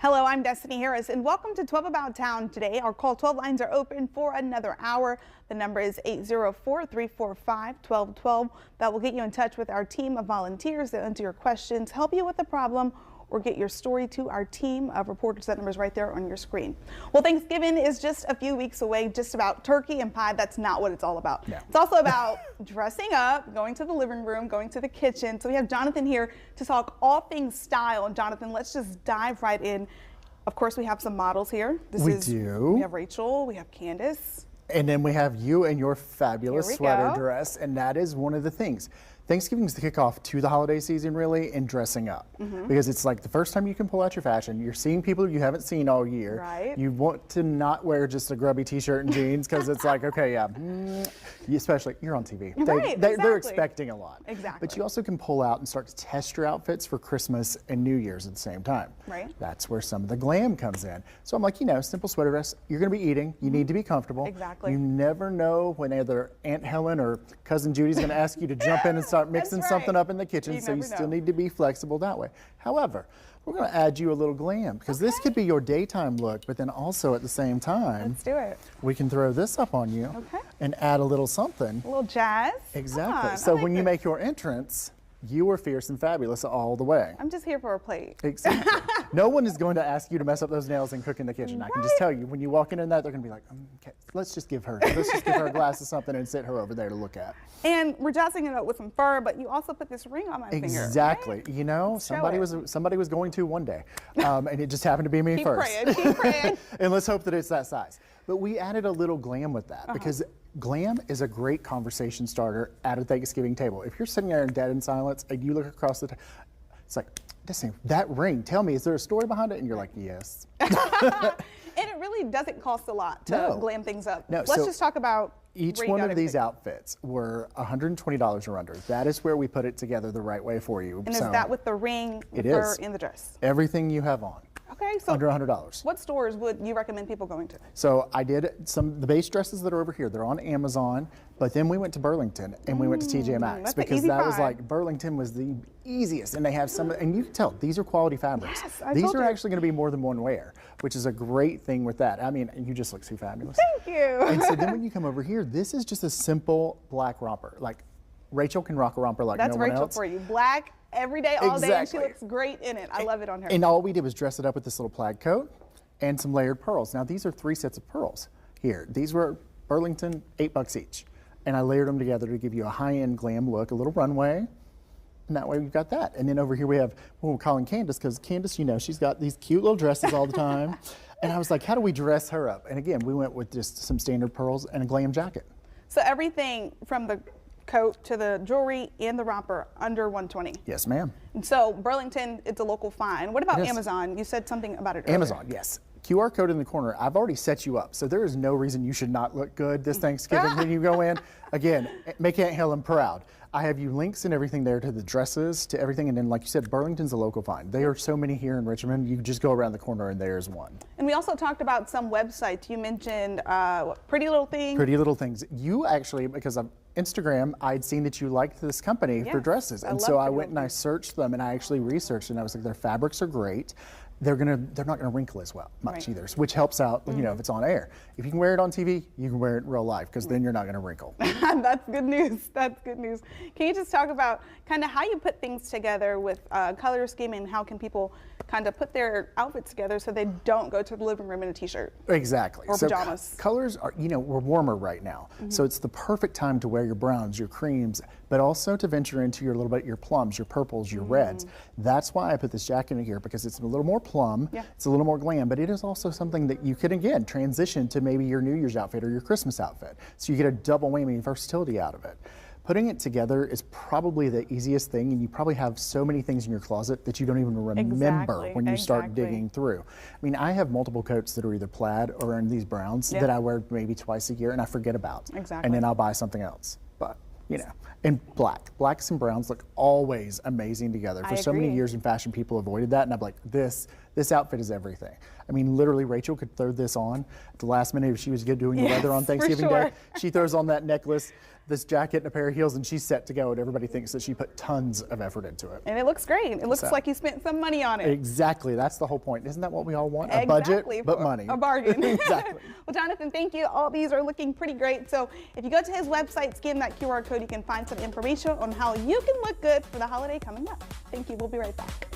Hello, I'm Destini Harris, and welcome to 12 About Town. Today, our Call 12 lines are open for another hour. The number is 804-345-1212. That will get you in touch with our team of volunteers that answer your questions, help you with the problem, or get your story to our team of reporters. That number is right there on your screen. Well, Thanksgiving is just a few weeks away, just about turkey and pie. That's not what it's all about. No. It's also about dressing up, going to the living room, going to the kitchen. So we have Jonathan here to talk all things style. And Jonathan, let's just dive right in. Of course, we have some models here. We do. We have Rachel, we have Candace. And then we have you and your fabulous sweater dress, and that is one of the things. Thanksgiving is the kickoff to the holiday season, really, and dressing up. Because it's like the first time you can pull out your fashion. You're seeing people you haven't seen all year. Right. You want to not wear just a grubby t-shirt and jeans because it's like, okay, yeah, especially you're on TV. They're expecting a lot. Exactly. But you also can pull out and start to test your outfits for Christmas and New Year's at the same time. Right. That's where some of the glam comes in. So I'm like, you know, simple sweater dress. You're going to be eating. You need to be comfortable. Exactly. You never know when either Aunt Helen or Cousin Judy's going to ask you to jump in and start mixing something up in the kitchen, so you still need to be flexible that way. However, we're going to add you a little glam because this could be your daytime look, but then also at the same time, let's do it. We can throw this up on you and add a little something. A little jazz. Exactly. So when you make your entrance, you are fierce and fabulous all the way. I'm just here for a plate. Exactly. No one is going to ask you to mess up those nails and cook in the kitchen. I can just tell you, when you walk in that, they're going to be like, okay, let's just give her a glass of something and sit her over there to look at. And we're jazzing it up with some fur, but you also put this ring on my finger. Exactly. Right? You know, somebody was going to one day, and it just happened to be me first. Keep praying. And let's hope that it's that size. But we added a little glam with that because glam is a great conversation starter at a Thanksgiving table. If you're sitting there dead in silence and you look across the table, it's like, that ring, tell me, is there a story behind it? And you're like, yes. And it really doesn't cost a lot to glam things up. No, let's just talk about each one of these outfits were $120 or under. That is where we put it together the right way for you. And is that with the ring, the fur, and the dress? Everything you have on. Okay, so under $100. What stores would you recommend people going to? So I did the base dresses that are over here. They're on Amazon, but then we went to Burlington and we went to TJ Maxx because that was like Burlington was the easiest, and they have some, and you can tell these are quality fabrics. Yes, these are actually going to be more than one wear, which is a great thing with that. I mean, you just look so fabulous. Thank you. And so then when you come over here, this is just a simple black romper. Like Rachel can rock a romper like no one else. That's Rachel for you. Black. Every day, all day, and she looks great in it. I love it on her. And all we did was dress it up with this little plaid coat and some layered pearls. Now, these are 3 sets of pearls here. These were Burlington, $8 each. And I layered them together to give you a high-end glam look, a little runway. And that way we've got that. And then over here we have, we're calling Candace, because Candace, you know, she's got these cute little dresses all the time. And I was like, how do we dress her up? And again, we went with just some standard pearls and a glam jacket. So everything from the coat to the jewelry and the romper under $120. Yes, ma'am. And so Burlington, it's a local find. What about Amazon? You said something about it earlier. Amazon, yes. QR code in the corner. I've already set you up, so there is no reason you should not look good this Thanksgiving when you go in. Again, make Aunt Helen proud. I have you links and everything there to the dresses, to everything, and then like you said, Burlington's a local find. There are so many here in Richmond. You just go around the corner and there's one. And we also talked about some websites. You mentioned Pretty Little Things. Pretty Little Things. You actually, because of Instagram, I'd seen that you liked this company for dresses, and so I went and I searched them and I actually researched, and I was like, their fabrics are great. They're not gonna wrinkle as much either, which helps out, you know, if it's on air. If you can wear it on TV, you can wear it in real life, because then you're not gonna wrinkle. That's good news. That's good news. Can you just talk about kind of how you put things together with color scheme, and how can people kind of put their outfits together so they don't go to the living room in a t-shirt? Exactly. Or pajamas. So colors are, you know, we're warmer right now, so it's the perfect time to wear your browns, your creams, but also to venture into your little bit your plums, your purples, your reds. That's why I put this jacket in here, because it's a little more plum, it's a little more glam, but it is also something that you could, again, transition to maybe your New Year's outfit or your Christmas outfit. So you get a double whammy versatility out of it. Putting it together is probably the easiest thing, and you probably have so many things in your closet that you don't even remember when you start digging through. I mean, I have multiple coats that are either plaid or in these browns that I wear maybe twice a year and I forget about. And then I'll buy something else. But, you know, and blacks and browns look always amazing together. For so many years in fashion, people avoided that, and I'm like, this This outfit is everything. I mean, literally, Rachel could throw this on at the last minute if she was doing the weather on Thanksgiving Day. She throws on that necklace, this jacket, and a pair of heels, and she's set to go. And everybody thinks that she put tons of effort into it. And it looks great. It looks like you spent some money on it. Exactly. That's the whole point. Isn't that what we all want? A budget, but money. A bargain. Exactly. Well, Jonathan, thank you. All these are looking pretty great. So if you go to his website, scan that QR code, you can find some information on how you can look good for the holiday coming up. Thank you. We'll be right back.